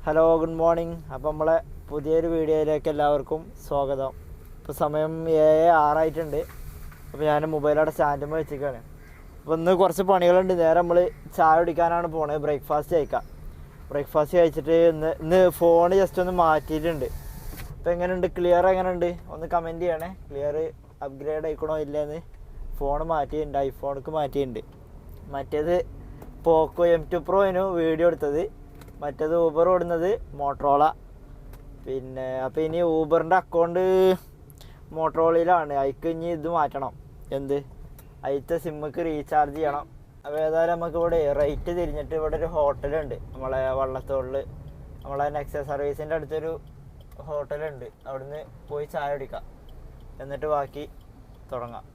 Hello, good morning. അപ്പോൾ നമ്മളെ പുതിയൊരു വീഡിയോയിലേക്ക് എല്ലാവർക്കും സ്വാഗതം. ഇപ്പോൾ സമയം 7:06 അപ്പോൾ ഞാൻ മൊബൈലവിടെ സ്റ്റാൻഡുമ്പോൾ വെച്ചിരിക്കുകയാണ്. അപ്പോൾ ഇന്ന് കുറച്ച് പണികളുണ്ട്. നേരെ നമ്മൾ ചായ കുടിക്കാനാണ് പോണത്, ബ്രേക്ക്ഫാസ്റ്റ് കഴിക്കാം. ബ്രേക്ക്ഫാസ്റ്റ് കഴിച്ചിട്ട് ഇന്ന് ഫോൺ ജസ്റ്റ് ഒന്ന് മാറ്റിയിട്ടുണ്ട്. അപ്പോൾ എങ്ങനെയുണ്ട്, ക്ലിയർ എങ്ങനെയുണ്ട് ഒന്ന് കമൻറ്റ് ചെയ്യണേ. ക്ലിയർ അപ്ഗ്രേഡ് ആയിക്കണോ ഇല്ലയെന്ന്. ഫോൺ മാറ്റിയിട്ടുണ്ട്, ഐഫോണിക്ക് മാറ്റിയിട്ടുണ്ട്. മറ്റേത് പോക്കോ M2 Proന് വീഡിയോ എടുത്തത്, മറ്റേത് ഊബർ ഓടുന്നത് മോട്ടറോള. പിന്നെ അപ്പോൾ ഇനി ഊബറിൻ്റെ അക്കൗണ്ട് മോട്ടറോളയിലാണ്. അതിക്ക് ഇനി ഇത് മാറ്റണം, എന്ത് അതിലത്തെ സിമ്മക്ക് റീചാർജ് ചെയ്യണം. അപ്പോൾ ഏതായാലും നമുക്ക് ഇവിടെ റേറ്റ് തിരിഞ്ഞിട്ട് ഇവിടെ ഒരു ഹോട്ടലുണ്ട്, നമ്മളെ വള്ളത്തോളിൽ, നമ്മളെ നെക്സസ് സർവീസിൻ്റെ അടുത്തൊരു ഹോട്ടലുണ്ട്. അവിടുന്ന് പോയി ചായ കുടിക്കാം, എന്നിട്ട് ബാക്കി തുടങ്ങാം.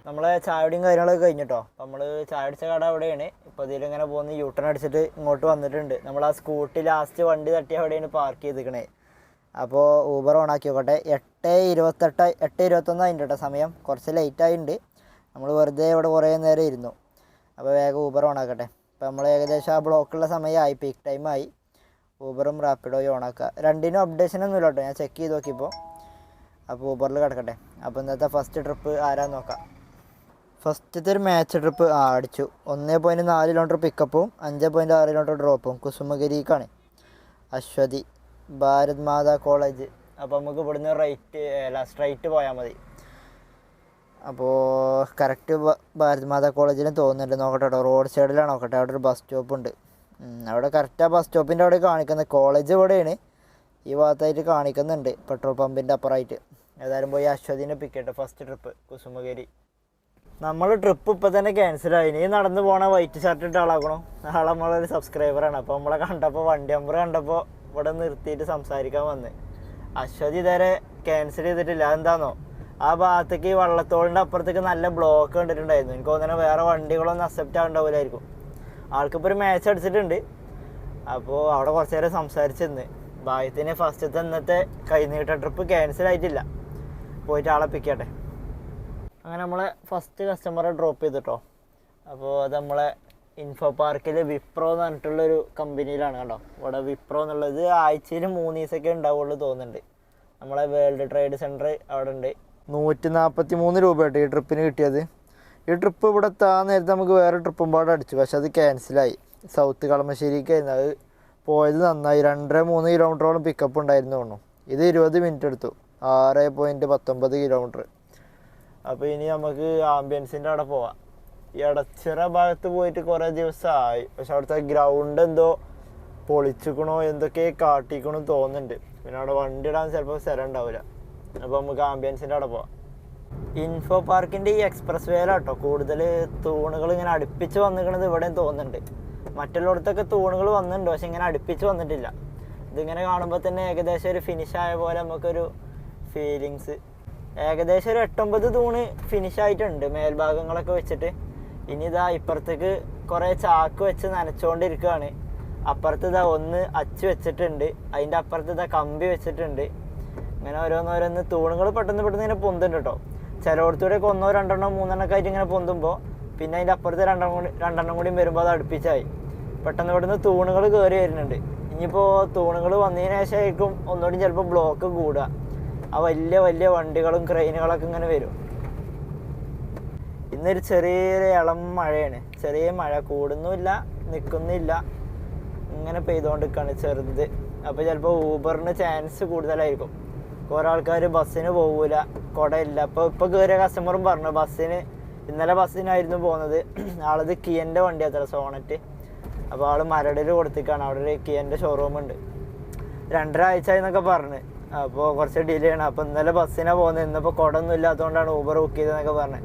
നമ്മളെ ചായയുടെയും കാര്യങ്ങളൊക്കെ കഴിഞ്ഞിട്ടോ. നമ്മൾ ചായ അടിച്ച കട അവിടെയാണ്. ഇപ്പോൾ ഇതിലിങ്ങനെ പോകുന്ന യൂട്ടേൺ അടിച്ചിട്ട് ഇങ്ങോട്ട് വന്നിട്ടുണ്ട്. നമ്മൾ ആ സ്കൂട്ടി ലാസ്റ്റ് വണ്ടി തട്ടി അവിടെയാണ് പാർക്ക് ചെയ്തിരിക്കണേ. അപ്പോൾ ഊബർ ഓണാക്കി നോക്കട്ടെ. 8:21 അതിൻ്റെ കേട്ടോ സമയം. കുറച്ച് ലേറ്റായിട്ടുണ്ട്. നമ്മൾ വെറുതെ ഇവിടെ കുറേ നേരം ഇരുന്നു. അപ്പോൾ വേഗം ഊബർ ഓണാക്കട്ടെ. അപ്പോൾ നമ്മൾ ഏകദേശം ആ ബ്ലോക്കുള്ള സമയമായി, പീക്ക് ടൈമായി. ഊബറും റാപ്പിഡോയും ഓണാക്കുക. രണ്ടിനും അപ്ഡേഷനൊന്നും ഇല്ല കേട്ടോ, ഞാൻ ചെക്ക് ചെയ്ത് നോക്കിയപ്പോൾ. അപ്പോൾ ഊബറിൽ കിടക്കട്ടെ. അപ്പോൾ ഇന്നത്തെ ഫസ്റ്റ് ട്രിപ്പ് ആരാന്ന് നോക്കാം. ഫസ്റ്റത്തെ ഒരു മാച്ച് ട്രിപ്പ് അടിച്ചു. 1.4 kilometre പിക്കപ്പും 5.6 kilometre ഡ്രോപ്പും. കുസുമഗിരിക്കാണ്. Aswathy, Bharat Mata college. അപ്പോൾ നമുക്ക് ഇവിടുന്ന് സ്ട്രൈറ്റ് പോയാൽ മതി. അപ്പോൾ കറക്റ്റ് ഭാരത് മാതാ കോളേജിലും തോന്നുന്നുണ്ട്. നോക്കട്ടെ കേട്ടോ, റോഡ് സൈഡിലാണ്. നോക്കട്ടെ, അവിടെ ഒരു ബസ് സ്റ്റോപ്പ് ഉണ്ട്. അവിടെ കറക്റ്റ് ആ ബസ് സ്റ്റോപ്പിൻ്റെ അവിടെ കാണിക്കുന്നത്. കോളേജ് ഇവിടെയാണ്, ഈ ഭാഗത്തായിട്ട് കാണിക്കുന്നുണ്ട്, പെട്രോൾ പമ്പിൻ്റെ അപ്പുറമായിട്ട്. ഏതായാലും പോയി അശ്വതിനെ പിക്ക് ചെയ്യട്ടെ. First trip Kusumagiri. നമ്മൾ ട്രിപ്പ് ഇപ്പോൾ തന്നെ ക്യാൻസലായി. ഇനി നടന്ന് പോകണ വൈറ്റ് ഷർട്ട് ഇട്ട ആളാക്കണോ. ആളെ നമ്മളൊരു സബ്സ്ക്രൈബറാണ്. അപ്പോൾ നമ്മളെ കണ്ടപ്പോൾ, വണ്ടി നമ്പർ കണ്ടപ്പോൾ ഇവിടെ നിർത്തിയിട്ട് സംസാരിക്കാൻ വന്ന്. അശ്വതി ഇതുവരെ ക്യാൻസൽ ചെയ്തിട്ടില്ല. അതെന്താണെന്നോ, ആ ഭാഗത്തേക്ക് ഈ വള്ളത്തോളിൻ്റെ അപ്പുറത്തേക്ക് നല്ല ബ്ലോക്ക് കണ്ടിട്ടുണ്ടായിരുന്നു. എനിക്ക് തോന്നുന്നത് വേറെ വണ്ടികളൊന്നും അക്സെപ്റ്റ് ആവുണ്ടാവില്ലായിരിക്കും. ആൾക്കിപ്പോൾ ഒരു മാച്ച് അടിച്ചിട്ടുണ്ട്. അപ്പോൾ അവിടെ കുറച്ച് നേരം സംസാരിച്ചിരുന്ന്. ഭാഗ്യത്തിന് ഫസ്റ്റത്തെ ഇന്നത്തെ കൈനീട്ട ട്രിപ്പ് ക്യാൻസൽ ആയിട്ടില്ല. പോയിട്ട് ആളെ പിക്ക് ചെയ്യട്ടെ. അങ്ങനെ നമ്മളെ ഫസ്റ്റ് കസ്റ്റമറെ ഡ്രോപ്പ് ചെയ്തിട്ടോ. അപ്പോൾ അത് നമ്മളെ ഇൻഫോ പാർക്കിൽ വിപ്രോ എന്ന് പറഞ്ഞിട്ടുള്ളൊരു കമ്പനിയിലാണ് കേട്ടോ. ഇവിടെ വിപ്രോ എന്നുള്ളത് ആഴ്ചയിൽ 3 ദിവസമൊക്കെ ഉണ്ടാവുള്ളൂ തോന്നുന്നുണ്ട്. നമ്മളെ വേൾഡ് ട്രേഡ് സെൻറ്റർ അവിടെ ഉണ്ട്. 143 രൂപ കേട്ടോ ഈ ട്രിപ്പിന് കിട്ടിയത്. ഈ ട്രിപ്പ് ഇവിടെ എത്താൻ നേരത്തെ നമുക്ക് വേറെ ട്രിപ്പും പാടെ അടിച്ചു, പക്ഷെ അത് ക്യാൻസലായി. സൗത്ത് കളമശ്ശേരിക്കായിരുന്നു. അത് പോയത് നന്നായി. 2.3 കിലോമീറ്ററോളം പിക്കപ്പ് ഉണ്ടായിരുന്നു തോന്നുന്നു. ഇത് 20 മിനിറ്റ് എടുത്തു. 6.19 കിലോമീറ്റർ. അപ്പോൾ ഇനി നമുക്ക് ആംബിയൻസിൻ്റെ അവിടെ പോവാം. ഈ അടച്ചിറ ഭാഗത്ത് പോയിട്ട് കുറേ ദിവസമായി, പക്ഷെ അവിടുത്തെ ഗ്രൗണ്ട് എന്തോ പൊളിച്ചിക്കണോ എന്തൊക്കെ കാട്ടിക്കണോ തോന്നുന്നുണ്ട്. പിന്നെ അവിടെ വണ്ടി ഇടാൻ ചിലപ്പോൾ സ്ഥലം ഉണ്ടാവില്ല. അപ്പോൾ നമുക്ക് ആംബിയൻസിൻ്റെ അവിടെ പോവാം. ഇൻഫോ പാർക്കിൻ്റെ ഈ എക്സ്പ്രസ് വേയിലാട്ടോ കൂടുതൽ തൂണുകൾ ഇങ്ങനെ അടുപ്പിച്ച് വന്നിരിക്കണത് ഇവിടെയും തോന്നുന്നുണ്ട്. മറ്റുള്ളിടത്തൊക്കെ തൂണുകൾ വന്നിട്ടുണ്ട്, പക്ഷെ ഇങ്ങനെ അടുപ്പിച്ച് വന്നിട്ടില്ല. ഇതിങ്ങനെ കാണുമ്പോൾ തന്നെ ഏകദേശം ഒരു ഫിനിഷായ പോലെ നമുക്കൊരു ഫീലിങ്സ്. ഏകദേശം ഒരു 8-9 തൂണ് ഫിനിഷായിട്ടുണ്ട് മേൽഭാഗങ്ങളൊക്കെ വെച്ചിട്ട്. ഇനി ഇതാ ഇപ്പുറത്തേക്ക് കുറേ ചാക്ക് വെച്ച് നനച്ചുകൊണ്ടിരിക്കുകയാണ്. അപ്പുറത്ത് ഇതാ ഒന്ന് അച്ച് വെച്ചിട്ടുണ്ട്, അതിൻ്റെ അപ്പുറത്ത് ഇതാ കമ്പി വെച്ചിട്ടുണ്ട്. ഇങ്ങനെ ഓരോന്നോരോന്ന് തൂണുകൾ പെട്ടെന്ന് ഇങ്ങനെ പൊന്തുണ്ട് കേട്ടോ. ചിലയിടത്തൂടെയൊക്കെ 1, 2, 3 ഒക്കെ ആയിട്ട് ഇങ്ങനെ പൊന്തുമ്പോൾ പിന്നെ അതിൻ്റെ അപ്പുറത്ത് രണ്ടെണ്ണം കൂടിയും വരുമ്പോൾ അത് അടുപ്പിച്ചായി. പെട്ടെന്ന് ഇവിടുന്ന് തൂണുകൾ കയറി വരുന്നുണ്ട്. ഇനിയിപ്പോൾ തൂണുകൾ വന്നതിന് ശേഷമായിരിക്കും ഒന്നുകൂടി ചിലപ്പോൾ ബ്ലോക്ക് കൂടുക. ആ വലിയ വലിയ വണ്ടികളും ക്രെയിനുകളൊക്കെ ഇങ്ങനെ വരും. ഇന്നൊരു ചെറിയൊരു ഇളം മഴയാണ്. ചെറിയ മഴ, കൂടുന്നുമില്ല നിൽക്കുന്നില്ല, ഇങ്ങനെ പെയ്തുകൊണ്ടിരിക്കുകയാണ് ചെറുത്. അപ്പോൾ ചിലപ്പോൾ ഊബറിന് ചാൻസ് കൂടുതലായിരിക്കും. കുറേ ആൾക്കാർ ബസ്സിന് പോകില്ല, കുടയില്ല. ഇപ്പോൾ കയറിയ കസ്റ്റമറും പറഞ്ഞു ഇന്നലെ ബസ്സിനായിരുന്നു പോകുന്നത്. ആളത് കിയൻ്റെ വണ്ടി അത്ര സോണറ്റ്. അപ്പോൾ ആൾ മരടിൽ കൊടുത്തിക്കാണ്. അവിടെ ഒരു കിയൻ്റെ ഷോറൂമുണ്ട്. 2.5 ആഴ്ച എന്നൊക്കെ പറഞ്ഞ്. അപ്പോൾ കുറച്ച് ഡിലേ ആണ്. അപ്പോൾ ഇന്നലെ ബസ്സിനാണ് പോകുന്നത്. ഇന്നിപ്പോൾ കുടമൊന്നും ഇല്ലാത്തതുകൊണ്ടാണ് ഊബർ ബുക്ക് ചെയ്തതെന്നൊക്കെ പറഞ്ഞത്.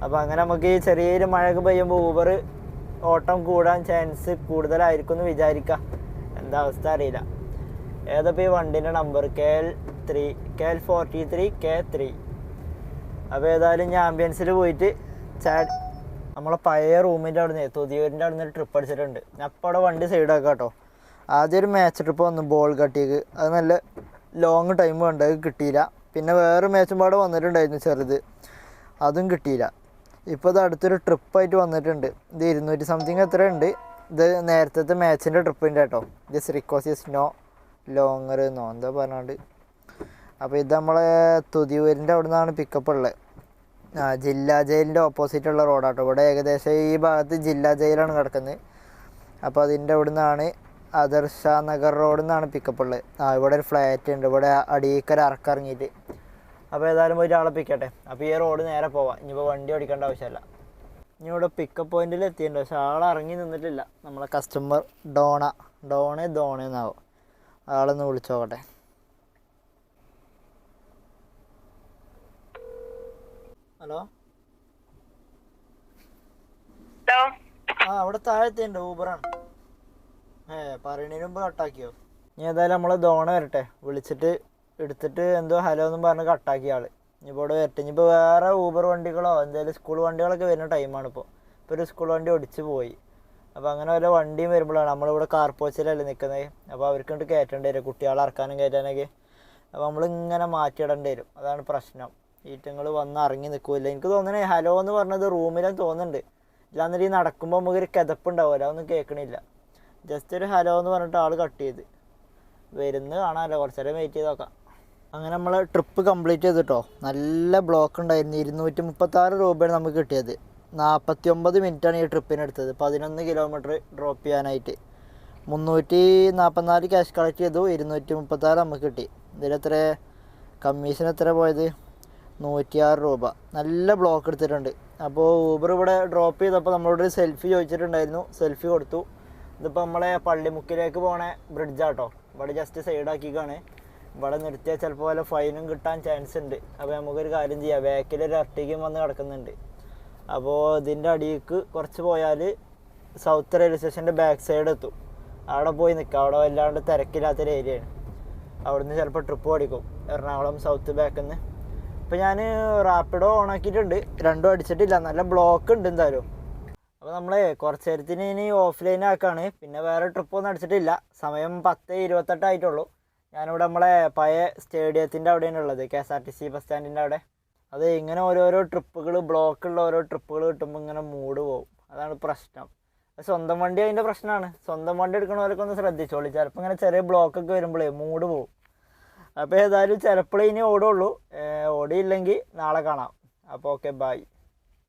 അപ്പോൾ അങ്ങനെ നമുക്ക് ഈ ചെറിയൊരു മഴയൊക്കെ പെയ്യുമ്പോൾ ഊബർ ഓട്ടം കൂടാൻ ചാൻസ് കൂടുതലായിരിക്കും എന്ന് വിചാരിക്കാം. എന്താ അവസ്ഥ അറിയില്ല. ഏതപ്പോൾ ഈ വണ്ടീൻ്റെ നമ്പർ KL43K3. അപ്പോൾ ഏതായാലും ഞാൻ ആംബിയൻസിൽ പോയിട്ട് നമ്മളെ പഴയ റൂമിൻ്റെ അവിടെ നിന്ന് തുതിയൂരിൻ്റെ അവിടെ നിന്ന് ട്രിപ്പ് അടിച്ചിട്ടുണ്ട്. ഞാൻ അപ്പോൾ അവിടെ വണ്ടി സൈഡാക്കാം കേട്ടോ. ആദ്യം ഒരു മാച്ച് ട്രിപ്പ് വന്നു, ബോൾ കട്ടിക്ക്. അത് നല്ല ലോങ് ടൈം വേണ്ട, അത് കിട്ടിയില്ല. പിന്നെ വേറെ മാച്ചും പാടെ വന്നിട്ടുണ്ടായിരുന്നു ചെറുത്, അതും കിട്ടിയില്ല. ഇപ്പോൾ ഇത് അടുത്തൊരു ട്രിപ്പായിട്ട് വന്നിട്ടുണ്ട്. ഇത് 200 സംതിങ് എത്ര ഉണ്ട്. ഇത് നേരത്തെ മാച്ചിൻ്റെ ട്രിപ്പിൻ്റെ കേട്ടോ. ഇത് ശ്രീക്കോസിസ് നോ ലോങ്ങർ എന്നോ എന്താ പറഞ്ഞാണ്ട്. അപ്പോൾ ഇത് നമ്മളെ തുതിയൂരിൻ്റെ അവിടെ നിന്നാണ് പിക്കപ്പ് ഉള്ളത്. ജില്ലാ ജയിലിൻ്റെ ഓപ്പോസിറ്റുള്ള റോഡാട്ടോ. ഇവിടെ ഏകദേശം ഈ ഭാഗത്ത് ജില്ലാ ജയിലാണ് കിടക്കുന്നത്. അപ്പോൾ അതിൻ്റെ അവിടെ നിന്നാണ് ആദർശ നഗർ റോഡിൽ നിന്നാണ് പിക്കപ്പ് ഉള്ളത്. ഇവിടെ ഒരു ഫ്ലാറ്റ് ഉണ്ട്, ഇവിടെ അടീക്കര ഇറക്കിറങ്ങിയിട്ട്. അപ്പോൾ ഏതായാലും പോയിട്ട് ആളെ പിക്കട്ടെ. അപ്പോൾ ഈ റോഡ് നേരെ പോവാം, ഇനിയിപ്പോൾ വണ്ടി ഓടിക്കേണ്ട ആവശ്യമില്ല. ഇനി ഇവിടെ പിക്കപ്പ് പോയിന്റിൽ എത്തിയിട്ടുണ്ട്, പക്ഷെ ആൾ ഇറങ്ങി നിന്നിട്ടില്ല. നമ്മളെ കസ്റ്റമർ ഡോണെന്നാവും. ആളൊന്ന് വിളിച്ചു നോക്കട്ടെ. ഹലോ, അവിടെ താഴെത്തിയുണ്ട്, ഊബറാണ്. പറയണതിന് മുമ്പ് കട്ടാക്കിയോ? ഇനി ഏതായാലും നമ്മൾ ദോണ വരട്ടെ, വിളിച്ചിട്ട് എടുത്തിട്ട് എന്തോ ഹലോ എന്നും പറഞ്ഞ് കട്ടാക്കിയ ആൾ. ഇനിയിപ്പോൾ ഇവിടെ വരട്ടെ. ഇനിയിപ്പോൾ വേറെ ഊബർ വണ്ടികളോ എന്തെങ്കിലും സ്കൂൾ വണ്ടികളൊക്കെ വരുന്ന ടൈമാണ് ഇപ്പോൾ. ഇപ്പോൾ ഒരു സ്കൂൾ വണ്ടി ഒടിച്ച് പോയി. അപ്പോൾ അങ്ങനെ വല്ല വണ്ടിയും വരുമ്പോഴാണ് നമ്മളിവിടെ കാർ പോച്ചിലല്ലേ നിൽക്കുന്നത്. അപ്പോൾ അവർക്ക് കൊണ്ട് കയറ്റേണ്ടി വരും, കുട്ടികളെ ഇറക്കാനും കയറ്റാനൊക്കെ. അപ്പോൾ നമ്മളിങ്ങനെ മാറ്റിയിടേണ്ടി വരും, അതാണ് പ്രശ്നം. ഈറ്റങ്ങൾ വന്ന് ഇറങ്ങി നിൽക്കില്ല. എനിക്ക് തോന്നണേ ഹലോ എന്ന് പറഞ്ഞത് റൂമിലും തോന്നുന്നുണ്ട്. ഇല്ലാന്നിട്ട് ഈ നടക്കുമ്പോൾ നമുക്കൊരു കിതപ്പുണ്ടാവുമല്ലോ, അതൊന്നും കേൾക്കണില്ല. ജസ്റ്റ് ഒരു ഹലോ എന്ന് പറഞ്ഞിട്ട് ആൾ കട്ട് ചെയ്ത് വരുന്നത് കാണാമല്ലോ. കുറച്ച് നേരം വെയിറ്റ് ചെയ്ത് നോക്കാം. അങ്ങനെ നമ്മൾ ട്രിപ്പ് കംപ്ലീറ്റ് ചെയ്തിട്ടോ. നല്ല ബ്ലോക്ക് ഉണ്ടായിരുന്നു. 236 രൂപയാണ് നമുക്ക് കിട്ടിയത്. 49 മിനിറ്റാണ് ഈ ട്രിപ്പിന് എടുത്തത്. 11 കിലോമീറ്റർ ഡ്രോപ്പ് ചെയ്യാനായിട്ട്. 344 ക്യാഷ് കളക്ട് ചെയ്തു, 236 നമുക്ക് കിട്ടി. ഇതിലെത്ര കമ്മീഷൻ എത്ര പോയത്? 106 രൂപ. നല്ല ബ്ലോക്ക് എടുത്തിട്ടുണ്ട്. അപ്പോൾ ഊബർ ഇവിടെ ഡ്രോപ്പ് ചെയ്തപ്പോൾ നമ്മളോടൊരു സെൽഫി ചോദിച്ചിട്ടുണ്ടായിരുന്നു, സെൽഫി കൊടുത്തു. ഇതിപ്പോൾ നമ്മളെ പള്ളിമുക്കിലേക്ക് പോണ ബ്രിഡ്ജാട്ടോ. ഇവിടെ ജസ്റ്റ് സൈഡാക്കിക്കാണ്. ഇവിടെ നിർത്തിയാൽ ചിലപ്പോൾ വല്ല ഫൈനും കിട്ടാൻ ചാൻസ് ഉണ്ട്. അപ്പോൾ നമുക്കൊരു കാര്യം ചെയ്യാം, ബാക്കിലൊരു അർട്ടിക്കും വന്ന് കിടക്കുന്നുണ്ട്. അപ്പോൾ ഇതിൻ്റെ അടിയിലേക്ക് കുറച്ച് പോയാൽ സൗത്ത് റെയിൽവേ സ്റ്റേഷൻ്റെ ബാക്ക് സൈഡ് എത്തും. അവിടെ പോയി നിൽക്കാം. അവിടെ വല്ലാണ്ട് തിരക്കില്ലാത്തൊരു ഏരിയയാണ്. അവിടുന്ന് ചിലപ്പോൾ ട്രിപ്പ് ഓടിക്കും, എറണാകുളം സൗത്ത് ബാക്കിൽ നിന്ന്. ഇപ്പോൾ ഞാൻ റാപ്പിഡോ ഓണാക്കിയിട്ടുണ്ട്, രണ്ടും അടിച്ചിട്ടില്ല. നല്ല ബ്ലോക്ക് ഉണ്ട് എന്തായാലും. അപ്പോൾ നമ്മൾ കുറച്ച് നേരത്തിന് ഇനി ഓഫ്ലൈൻ ആക്കാണ്. പിന്നെ വേറെ ട്രിപ്പൊന്നും അടിച്ചിട്ടില്ല. സമയം 10:28 ആയിട്ടുള്ളൂ. ഞാനിവിടെ നമ്മളെ പഴയ സ്റ്റേഡിയത്തിൻ്റെ അവിടെയാണ് ഉള്ളത്, KSRTC ബസ് സ്റ്റാൻഡിൻ്റെ അവിടെ. അത് ഇങ്ങനെ ഓരോരോ ട്രിപ്പുകൾ, ബ്ലോക്കുള്ള ഓരോ ട്രിപ്പുകൾ കിട്ടുമ്പോൾ ഇങ്ങനെ മൂഡ് പോകും, അതാണ് പ്രശ്നം. സ്വന്തം വണ്ടി അതിൻ്റെ പ്രശ്നമാണ്. സ്വന്തം വണ്ടി എടുക്കണവരൊക്കെ ഒന്ന് ശ്രദ്ധിച്ചോളൂ. ചിലപ്പോൾ ഇങ്ങനെ ചെറിയ ബ്ലോക്കൊക്കെ വരുമ്പോഴേ മൂഡ് പോകും. അപ്പോൾ ഏതായാലും ചിലപ്പോഴേ ഇനി ഓടുള്ളൂ. ഓടിയില്ലെങ്കിൽ നാളെ കാണാം. അപ്പോൾ ഓക്കെ, ബൈ.